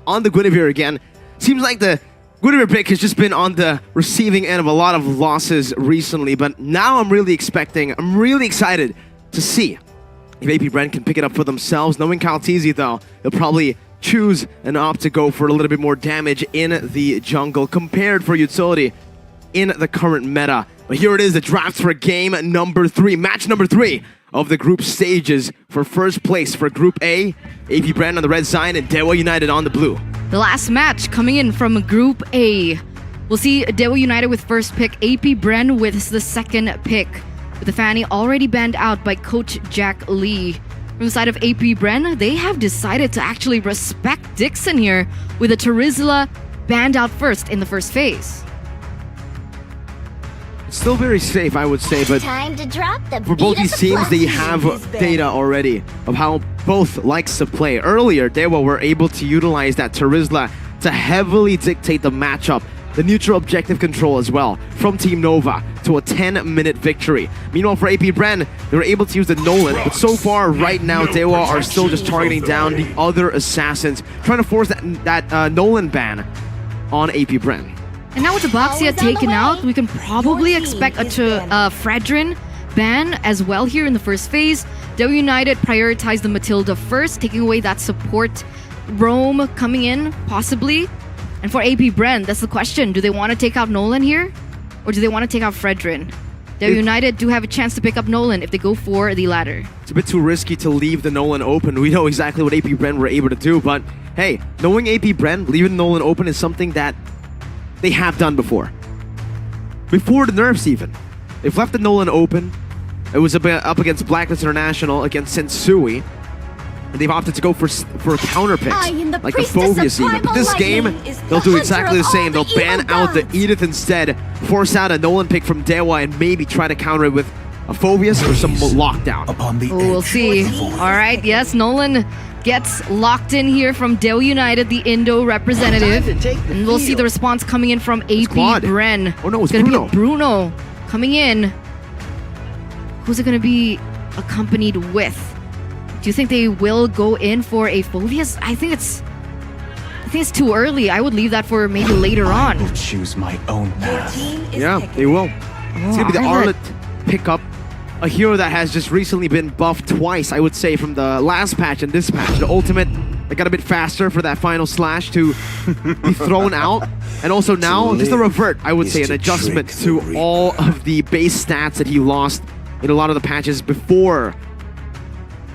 on the Guinevere again. Seems like the Guinevere pick has just been on the receiving end of a lot of losses recently, but now I'm really excited to see if AP Bren can pick it up for themselves. Knowing Karltzy though, they'll probably choose and opt to go for a little bit more damage in the jungle compared for utility in the current meta. But here it is, the draft for game number 3, match number 3 of the group stages for first place for Group A. AP Bren on the red side and DEWA United on the blue. The last match coming in from Group A. We'll see DEWA United with first pick, AP Bren with the second pick. With the Fanny already banned out by Coach Jack Lee. From the side of AP Bren, they have decided to actually respect Dixon here with a Terizla banned out first in the first phase. It's still very safe, I would say, but Time to drop the for both these teams, they have data already of how both likes to play. Earlier, DEWA were able to utilize that Terizla to heavily dictate the matchup, the neutral objective control as well, from Team Nova to a 10-minute victory. Meanwhile, for AP Bren, they were able to use the Nolan, but so far, right now, DEWA are still just targeting down the other assassins, trying to force that Nolan ban on AP Bren. And now with the Boxia taken out, we can probably expect a Fredrin ban as well here in the first phase. DEWA United prioritized the Matilda first, taking away that support roam coming in, possibly. And for AP Bren, that's the question. Do they want to take out Nolan here? Or do they want to take out Fredrin? DEWA United do have a chance to pick up Nolan if they go for the latter. It's a bit too risky to leave the Nolan open. We know exactly what AP Bren were able to do, but hey, knowing AP Bren, leaving Nolan open is something that they have done before. Before the nerfs even. They've left the Nolan open. It was up against Blacklist International, against Sensui. And they've opted to go for counter picks, like the Phobius even. But this game, they'll do exactly the same. They'll ban out the Edith instead, force out a Nolan pick from DEWA, and maybe try to counter it with a Phobius or some lockdown. Oh, we'll see. Alright, yes, Nolan gets locked in here from DEWA United, the Indo representative. And we'll see the response coming in from AP Bren. Oh no, it's gonna Bruno. Be Bruno coming in. Who's it gonna be accompanied with? Do you think they will go in for a Phobius? I think it's too early. I would leave that for maybe later on. I will choose my own path. Yeah, they will. It's gonna be the Arlet pickup. A hero that has just recently been buffed twice, I would say, from the last patch and this patch. The ultimate, it got a bit faster for that final slash to be thrown out. And also now, just a revert, I would say, an adjustment to all of the base stats that he lost in a lot of the patches before.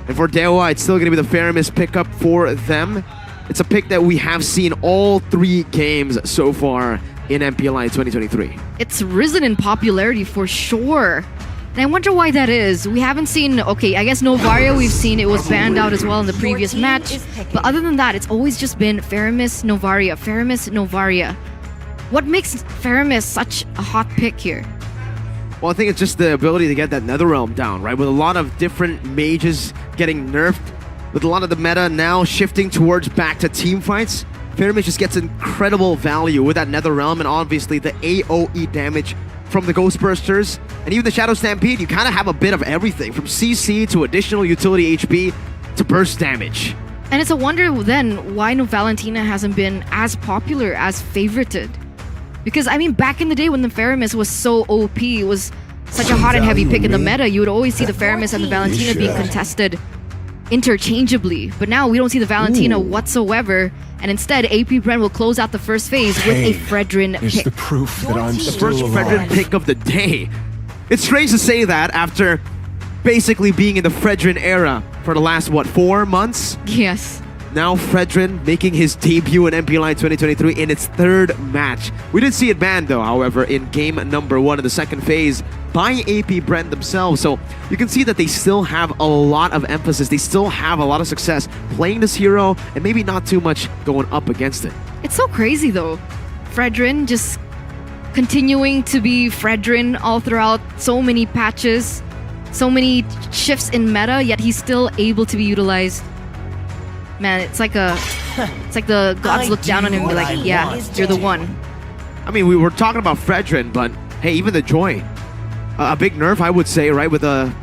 And for DEWA, it's still going to be the Faramis pickup for them. It's a pick that we have seen all 3 games so far in MPLI 2023. It's risen in popularity for sure. And I wonder why that is. We haven't seen, okay, I guess Novaria we've seen, it was banned out as well in the previous match. But other than that, it's always just been Faramis, Novaria, Faramis, Novaria. What makes Faramis such a hot pick here? Well, I think it's just the ability to get that Netherrealm down, right? With a lot of different mages getting nerfed, with a lot of the meta now shifting towards back to team fights, Faramis just gets incredible value with that Netherrealm and obviously the AoE damage from the Ghost Bursters and even the Shadow Stampede. You kind of have a bit of everything from CC to additional utility HP to burst damage. And it's a wonder then why No Valentina hasn't been as popular, as favorited. Because I mean, back in the day when the Faramis was so OP, it was such a hot and heavy pick in the meta, you would always see the Faramis and the Valentina being contested interchangeably. But now we don't see the Valentina whatsoever, and instead AP Bren will close out the first phase with a Fredrin pick. The proof that I'm The first Fredrin pick of the day. It's strange to say that after basically being in the Fredrin era for the last, what, 4 months? Yes. Now Fredrin making his debut in MPLI 2023 in its 3rd match. We did see it banned though, however, in game number 1 of the second phase by AP Bren themselves. So you can see that they still have a lot of emphasis. They still have a lot of success playing this hero and maybe not too much going up against it. It's so crazy though. Fredrin just continuing to be Fredrin all throughout so many patches, so many shifts in meta, yet he's still able to be utilized. Man, it's like the gods look down on him and be like, yeah, you're the one. I mean, we were talking about Fredrin, but hey, even the Joy, a big nerf, I would say, right? With a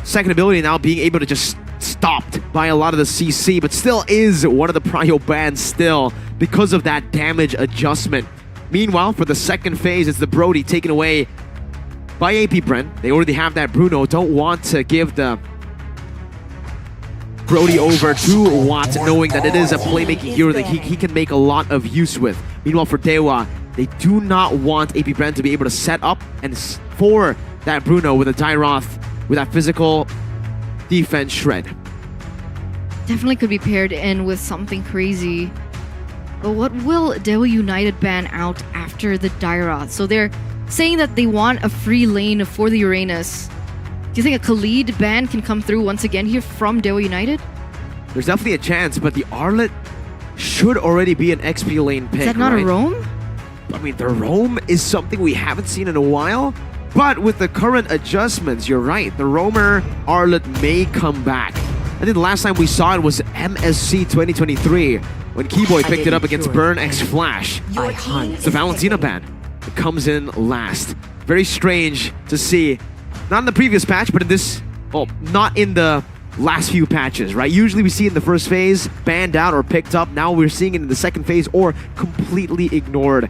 second ability now being able to just stopped by a lot of the CC, but still is one of the prio bans still because of that damage adjustment. Meanwhile, for the second phase, it's the Brody taken away by AP Bren. They already have that Bruno. Don't want to give the Brody over to Watt, knowing that it is a playmaking hero that he can make a lot of use with. Meanwhile, for DEWA, they do not want AP Bren to be able to set up and for that Bruno with a Dyroth, with that physical defense shred. Definitely could be paired in with something crazy. But what will DEWA United ban out after the Dyroth? So they're saying that they want a free lane for the Uranus. Do you think a Khalid ban can come through once again here from DEWA United? There's definitely a chance, but the Arlet should already be an XP lane pick. Is that not right? a roam? I mean, the roam is something we haven't seen in a while, but with the current adjustments, you're right. The roamer Arlet may come back. I think the last time we saw it was MSC 2023 when Keyboy picked it up against Burn X Flash. It's the Valentina ban. It comes in last. Very strange to see. Not in the previous patch, but in this, well, not in the last few patches, right? Usually we see it in the first phase, banned out or picked up. Now we're seeing it in the second phase or completely ignored.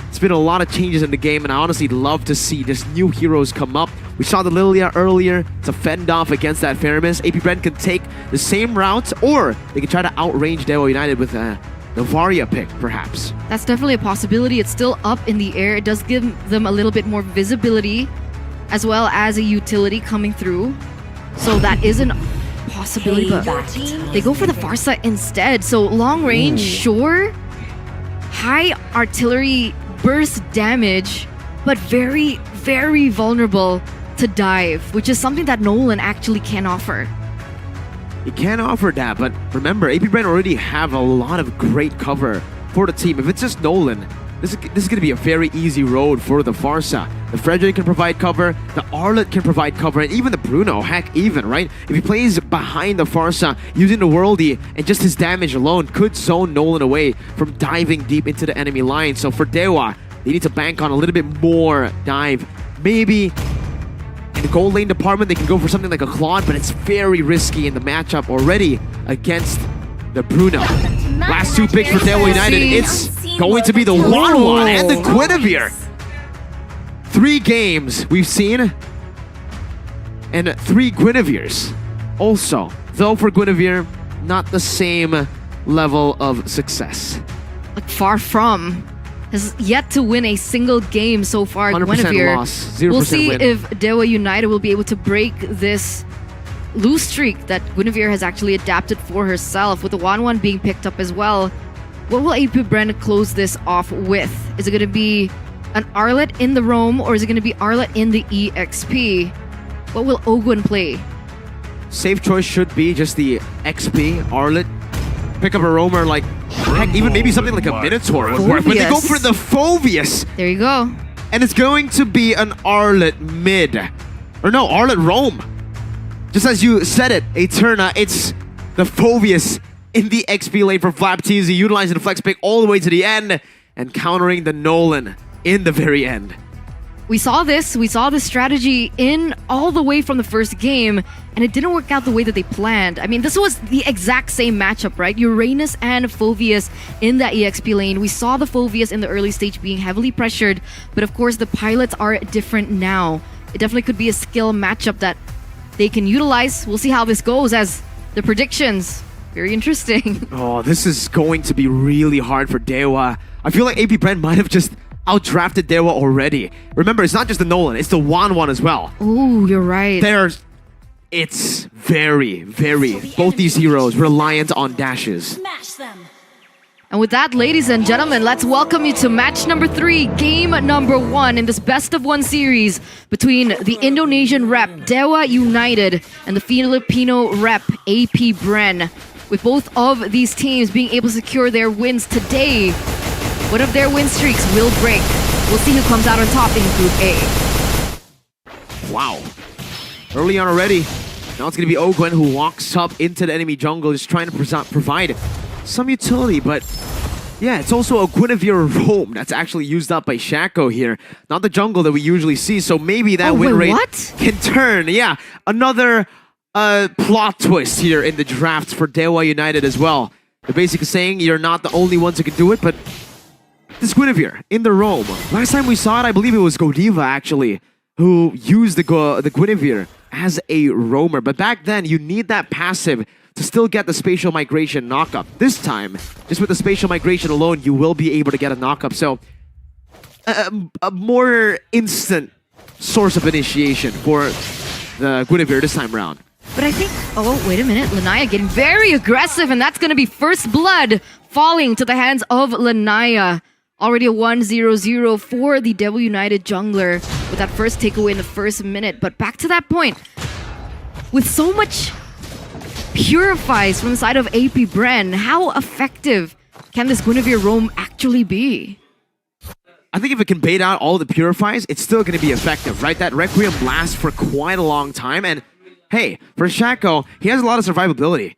It's been a lot of changes in the game, and I honestly love to see just new heroes come up. We saw the Lilia earlier to fend off against that Feramis. AP Bren can take the same route, or they can try to outrange DEWA United with a Novaria pick, perhaps. That's definitely a possibility. It's still up in the air. It does give them a little bit more visibility, as well as a utility coming through. So that is a possibility, but they go for the Farsa instead. So long range, sure. High artillery burst damage, but very, very vulnerable to dive, which is something that Nolan actually can offer. He can offer that, but remember, AP Bren already have a lot of great cover for the team. If it's just Nolan, this is going to be a very easy road for the Farsa. The Frederick can provide cover, the Arlet can provide cover, and even the Bruno, heck even, right? If he plays behind the Farsa, using the Worldy, and just his damage alone could zone Nolan away from diving deep into the enemy line. So for DEWA, they need to bank on a little bit more dive. Maybe in the gold lane department, they can go for something like a Claude, but it's very risky in the matchup already against the Bruno. Last two picks for DEWA United, it's going to be the Wanwan and the Guinevere. 3 games we've seen, and 3 Guineveres also. Though for Guinevere, not the same level of success. Like far from. Has yet to win a single game so far. 100% Guinevere. loss, 0% We'll see win. if DEWA United will be able to break this lose streak that Guinevere has actually adapted for herself, with the 1-1 being picked up as well. What will AP Bren close this off with? Is it going to be an Arlet in the roam, or is it going to be Arlet in the EXP? What will Ogwen play? Safe choice should be just the XP Arlet. Pick up a roamer like, heck, even maybe something like a Minotaur would work. But they go for the Phoveus. There you go. And it's going to be an Arlet mid. Or no, Arlet roam. Just as you said it, Eterna, it's the Phoveus in the XP lane for Flap TZ, utilizing the flex pick all the way to the end and countering the Nolan in the very end. We saw this strategy in all the way from the first game, and it didn't work out the way that they planned. I mean, this was the exact same matchup, right? Uranus and Phoveus in that EXP lane. We saw the Phoveus in the early stage being heavily pressured, but of course the pilots are different now. It definitely could be a skill matchup that they can utilize. We'll see how this goes as the predictions. Very interesting. Oh, this is going to be really hard for DEWA. I feel like AP Bren might have just outdrafted DEWA already. Remember, it's not just the Nolan, it's the Wanwan as well. Oh, you're right. It's very, both these heroes reliant on dashes. Smash them. And with that, ladies and gentlemen, let's welcome you to match number 3, game number 1 in this best of 1 series between the Indonesian rep DEWA United and the Filipino rep AP Bren. With both of these teams being able to secure their wins today, one of their win streaks will break. We'll see who comes out on top in Group A. Wow. Early on already. Now it's going to be Ogwen who walks up into the enemy jungle, just trying to provide some utility, but yeah, it's also a Guinevere roam that's actually used up by Shaco here. Not the jungle that we usually see, so maybe that win rate can turn. Yeah, another plot twist here in the draft for DEWA United as well. They're basically saying you're not the only ones who can do it, but this Guinevere in the roam. Last time we saw it, I believe it was Godiva actually, who used the Guinevere as a roamer. But back then, you need that passive to still get the spatial migration knockup. This time, just with the spatial migration alone, you will be able to get a knockup. So, a more instant source of initiation for the Guinevere this time around. But I think, oh, wait a minute. Lanaya getting very aggressive, and that's going to be first blood falling to the hands of Lanaya. Already a 1-0-0 for the DEWA United jungler with that first takeaway in the first minute. But back to that point, with so much purifies from the side of AP Bren, how effective can this Guinevere roam actually be? I think if it can bait out all the purifies, it's still going to be effective, right? That Requiem lasts for quite a long time, and hey, for Shaco, he has a lot of survivability.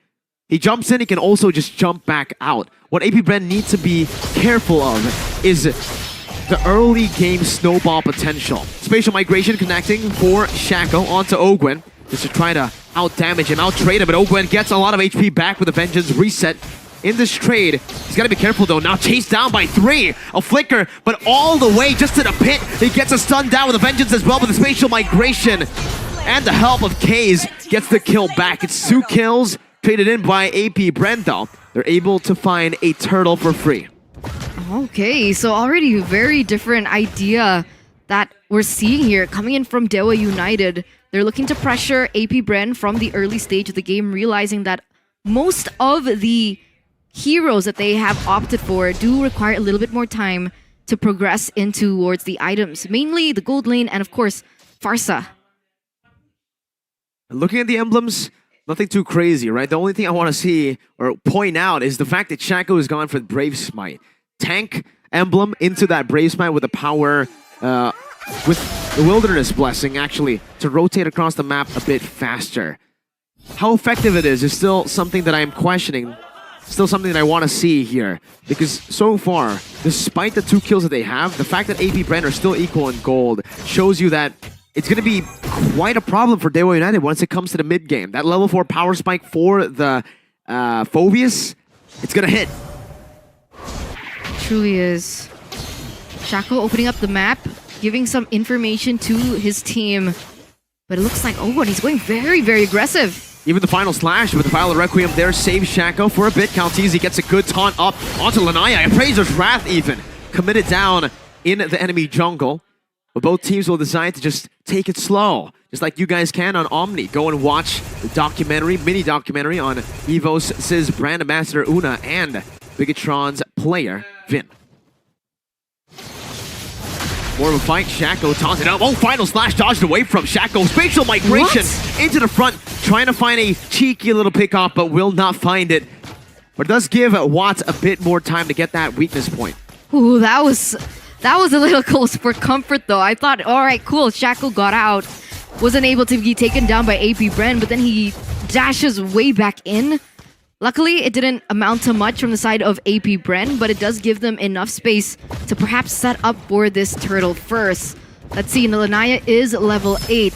He jumps in, he can also just jump back out. What AP Bren needs to be careful of is the early game snowball potential. Spatial migration connecting for Shaco onto Ogwen, just to try to out-damage him, out-trade him, but Ogwen gets a lot of HP back with a Vengeance reset. In this trade, he's got to be careful though. Now chased down by 3. A flicker, but all the way just to the pit. He gets a stun down with a Vengeance as well, with the spatial migration. And the help of Kaze gets the kill back. It's 2 kills traded in by AP Bren though. They're able to find a turtle for free. Okay, so already a very different idea that we're seeing here coming in from DEWA United. They're looking to pressure AP Bren from the early stage of the game, realizing that most of the heroes that they have opted for do require a little bit more time to progress in towards the items. Mainly the gold lane and of course, Farsa. Looking at the emblems, nothing too crazy, right? The only thing I want to see or point out is the fact that Shaco has gone for the Brave Smite. Tank emblem into that Brave Smite with the power, with the Wilderness Blessing actually, to rotate across the map a bit faster. How effective it is still something that I'm questioning. Still something that I want to see here. Because so far, despite the 2 kills that they have, the fact that AP Bren are still equal in gold shows you that it's going to be quite a problem for DEWA United once it comes to the mid game. That level 4 power spike for the Phobius, it's going to hit. Truly is. Shaco opening up the map, giving some information to his team. But it looks like, oh, and he's going very, very aggressive. Even the final slash with the Violet Requiem there saves Shaco for a bit. Karltzy gets a good taunt up onto Lanaya. Appraiser's Wrath even committed down in the enemy jungle. But both teams will decide to just take it slow. Just like you guys can on Omni. Go and watch the documentary, mini documentary on EVO's brand ambassador Una and Bigatron's player Vin. More of a fight. Shaco taunted up. Oh, final slash dodged away from Shaco. Spatial migration into the front. Trying to find a cheeky little pick off, but will not find it. But it does give Watts a bit more time to get that weakness point. Ooh, that was a little close for comfort though. I thought, all right, cool. Shaco got out. Wasn't able to be taken down by AP Bren, but then he dashes way back in. Luckily, it didn't amount to much from the side of AP Bren, but it does give them enough space to perhaps set up for this turtle first. Let's see, Lanaya is level 8.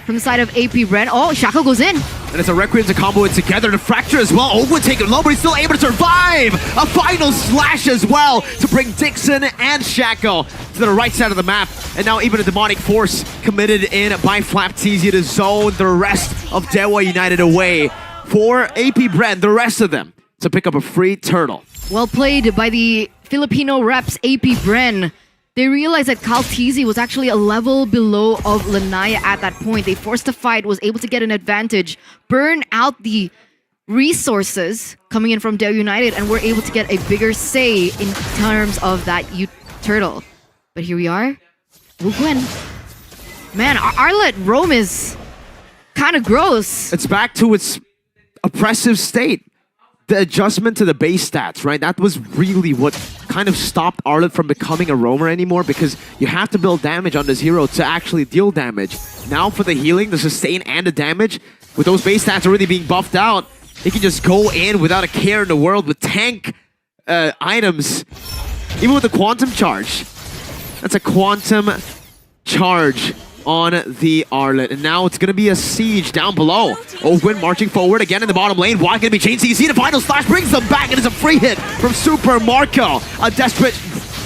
From the side of AP Bren, oh, Shaco goes in. And it's a Requiem to combo it together. The Fracture as well. Ogwen taking low, but he's still able to survive. A final slash as well to bring Dixon and Shaco to the right side of the map. And now even a Demonic Force committed in by Flapteezy to zone the rest of DEWA United away. For AP Bren, the rest of them, to pick up a free turtle. Well played by the Filipino reps, AP Bren. They realized that Karltzy was actually a level below of Lanaya at that point. They forced a fight, was able to get an advantage, burn out the resources coming in from DEWA United, and were able to get a bigger say in terms of that turtle. But here we are. Ogwen. Man, Arlet Rome is kind of gross. It's back to its oppressive state. The adjustment to the base stats, right? That was really what kind of stopped Arlet from becoming a roamer anymore, because you have to build damage on this hero to actually deal damage. Now for the healing, the sustain, and the damage, with those base stats already being buffed out, he can just go in without a care in the world with tank items. Even with the Quantum Charge. That's a Quantum Charge on the Arlet. And now it's going to be a siege down below. Ogwin marching forward again in the bottom lane. Why can it be changed? You see the final slash brings them back, and it's a free hit from Super Marco. A desperate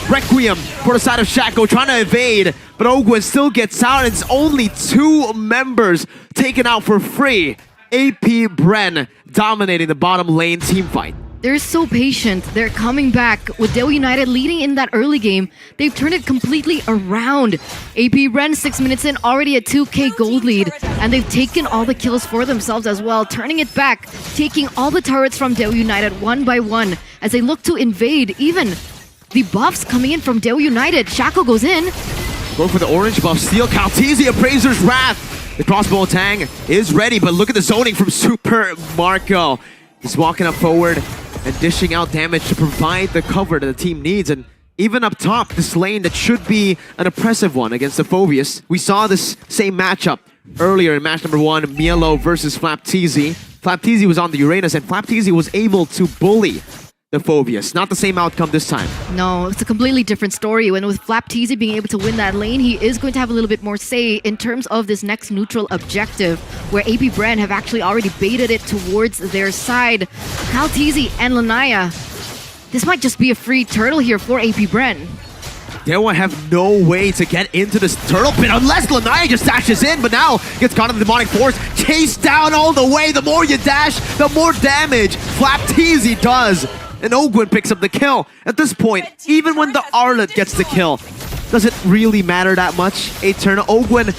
Requiem for the side of Shaco, trying to evade, but Ogwin still gets out. It's only 2 members taken out for free. AP Bren dominating the bottom lane team fight. They're so patient. They're coming back. With DEWA United leading in that early game, they've turned it completely around. AP Bren 6 minutes in, already a 2k gold lead, and they've taken all the kills for themselves as well, turning it back, taking all the turrets from DEWA United one by one as they look to invade. Even the buffs coming in from DEWA United. Shaco goes in. Going for the orange buff steal. Karltzy, Appraiser's Wrath. The crossbow tang is ready, but look at the zoning from Super Marco. He's walking up forward and dishing out damage to provide the cover that the team needs. And even up top, this lane that should be an oppressive one against the Phobius. We saw this same matchup earlier in match number 1, Mielo versus Flapteezy. Flapteezy was on the Uranus, and Flapteezy was able to bully the Phobius. Not the same outcome this time. No, it's a completely different story. When with Flapteezy being able to win that lane, he is going to have a little bit more say in terms of this next neutral objective, where AP Bren have actually already baited it towards their side. Karltzy and Lanaya, this might just be a free turtle here for AP Bren. DEWA have no way to get into this turtle pit unless Lanaya just dashes in, but now gets caught in the demonic force, chased down all the way. The more you dash, the more damage Flapteezy does. And Ogwin picks up the kill. At this point, even when the Arlet gets the kill, does it really matter that much? A turn. Ogwin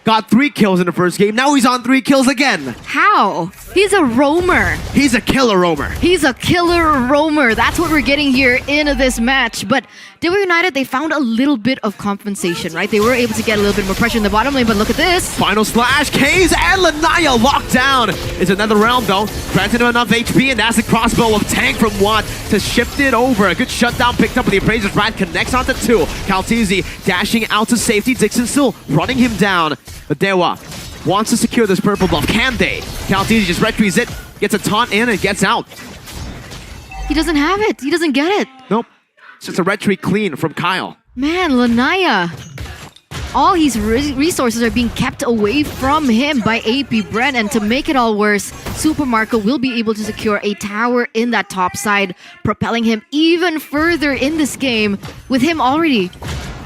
got 3 kills in the first game. Now he's on 3 kills again. How? He's a roamer. He's a killer roamer. He's a killer roamer. That's what we're getting here in this match. But DEWA United, they found a little bit of compensation, right? They were able to get a little bit more pressure in the bottom lane, but look at this. Final slash, Kaze and Lanaya locked down. It's another round though. Granted him enough HP, and that's the crossbow of Tank from Watt to shift it over. A good shutdown picked up with the Appraiser's Rat, connects onto 2. Karltzy dashing out to safety. Dixon still running him down. But DEWA wants to secure this purple buff. Can they? Karltzy just retreats it, gets a taunt in, and gets out. He doesn't have it. He doesn't get it. Nope. It's just a retreat clean from Kyle. Man, Lanaya. All his resources are being kept away from him by AP Bren, and to make it all worse, Super Marco will be able to secure a tower in that top side, propelling him even further in this game, with him already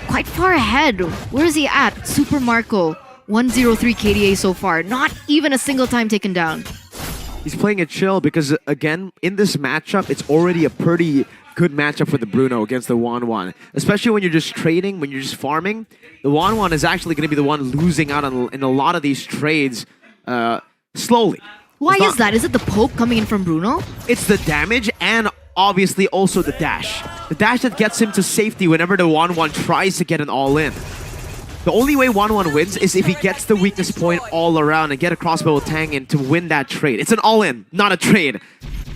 quite far ahead. Where is he at? Super Marco, 103 KDA so far. Not even a single time taken down. He's playing it chill because, again, in this matchup, it's already a pretty good matchup for the Bruno against the Wanwan. Especially when you're just trading, when you're just farming. The Wanwan is actually going to be the one losing out on, in a lot of these trades slowly. Why is that? Is it the poke coming in from Bruno? It's the damage and obviously also the dash. The dash that gets him to safety whenever the Wanwan tries to get an all-in. The only way Wanwan wins is if he gets the weakness point all around and get a crossbow tang in to win that trade. It's an all-in, not a trade.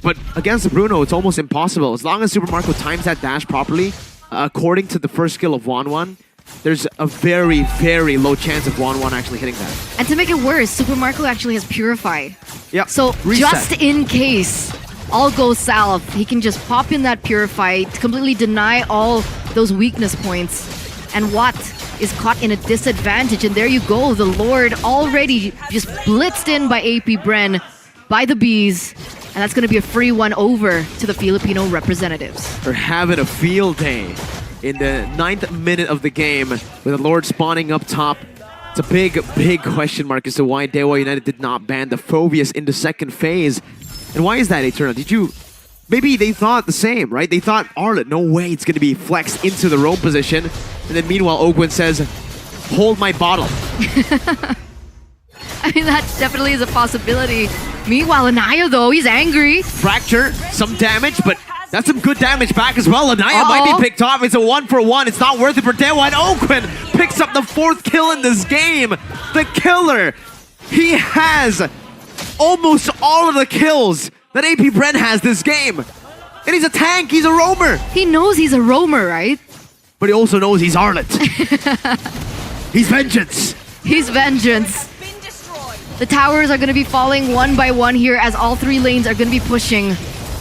But against Bruno, it's almost impossible. As long as Super Marco times that dash properly, according to the first skill of Wanwan, there's a very, very low chance of Wanwan actually hitting that. And to make it worse, Super Marco actually has Purify. Yeah. So reset. Just in case all goes south, he can just pop in that Purify to completely deny all those weakness points. And Watt is caught in a disadvantage. And there you go, the Lord already just blitzed in by AP Bren, by the Bees. And that's going to be a free one over to the Filipino representatives. They're having a field day in the 9th minute of the game with the Lord spawning up top. It's a big, big question mark as to why DEWA United did not ban the Phobius in the second phase. And why is that, Eternal? Did you... Maybe they thought the same, right? They thought, Arlet, no way it's going to be flexed into the roam position. And then meanwhile, Ogwin says, hold my bottle. I mean, that definitely is a possibility. Meanwhile, Anaya, though, he's angry. Fracture, some damage, but that's some good damage back as well. Anaya might be picked off. It's a 1-for-1. It's not worth it for DEWA. And Ogwin picks up the 4th kill in this game. The killer. He has almost all of the kills that AP Bren has this game. And he's a tank. He's a roamer. He knows he's a roamer, right? But he also knows he's Arlet. He's vengeance. He's vengeance. The towers are going to be falling one by one here as all 3 lanes are going to be pushing.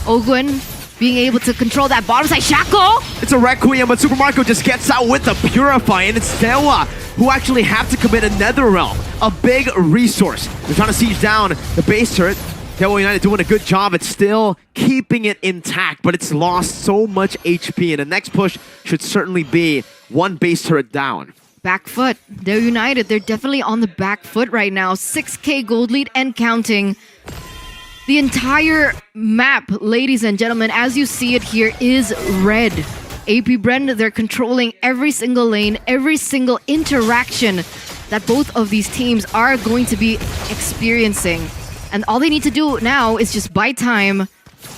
Ogwin being able to control that bottom side. Shaco! It's a Requiem, but Super Marco just gets out with the Purify, and it's DEWA who actually have to commit a Nether Realm, a big resource. They're trying to siege down the base turret. DEWA United doing a good job at still keeping it intact, but it's lost so much HP, and the next push should certainly be one base turret down. Back foot. DEWA United, they're definitely on the back foot right now. 6k gold lead and counting. The entire map, ladies and gentlemen, as you see it here, is red. AP Bren, they're controlling every single lane, every single interaction that both of these teams are going to be experiencing. And all they need to do now is just buy time,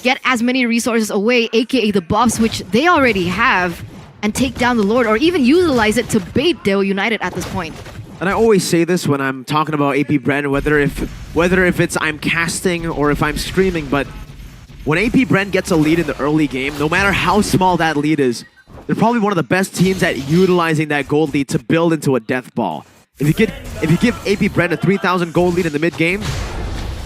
get as many resources away, aka the buffs, which they already have, and take down the Lord, or even utilize it to bait DEWA United at this point. And I always say this when I'm talking about AP Bren, whether if it's I'm casting or if I'm streaming, but when AP Bren gets a lead in the early game, no matter how small that lead is, they're probably one of the best teams at utilizing that gold lead to build into a death ball. If you give AP Bren a 3,000 gold lead in the mid game,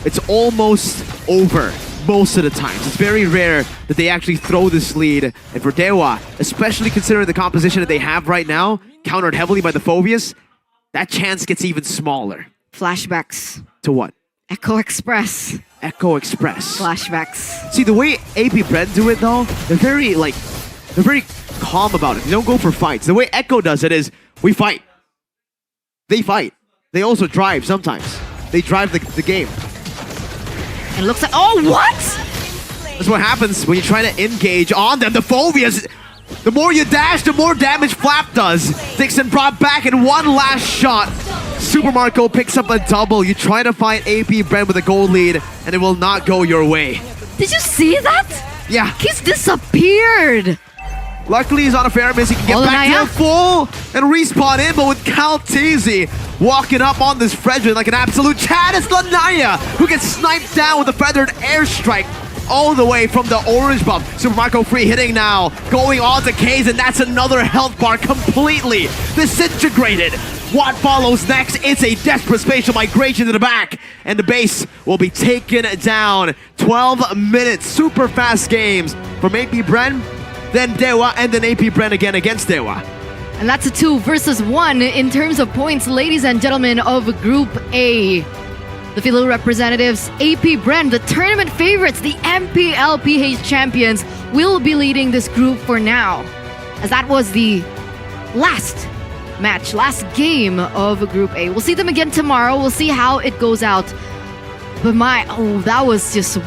it's almost over most of the times. It's very rare that they actually throw this lead. And for DEWA, especially considering the composition that they have right now, countered heavily by the Phobius, that chance gets even smaller. Flashbacks. To what? Echo Express. Echo Express. Flashbacks. See, the way AP Bren do it though, they're very calm about it. They don't go for fights. The way Echo does it is, we fight. They fight. They also drive sometimes. They drive the game. And it looks like, oh, what? That's what happens when you try to engage on them. The Phobias, the more you dash, the more damage Flap does. Dixon brought back in one last shot. Super Marco picks up a double. You try to fight AP Bren with a gold lead, and it will not go your way. Did you see that? Yeah. He's disappeared. Luckily, he's on a fair miss. He can get back to full and respawn in, but with Karltzy walking up on this Fredrin like an absolute Chad, it's Lanaya who gets sniped down with a feathered airstrike all the way from the orange buff. Super Marco free hitting now, going on to K's, and that's another health bar completely disintegrated. What follows next? It's a desperate spatial migration to the back, and the base will be taken down. 12 minutes, super fast games from AP Bren, then DEWA, and then AP Bren again against DEWA. And that's a 2 versus 1 in terms of points, ladies and gentlemen, of Group A. The Philo representatives, AP Bren, the tournament favorites, the MPLPH champions, will be leading this group for now, as that was the last match, last game of Group A. We'll see them again tomorrow. We'll see how it goes out. But that was just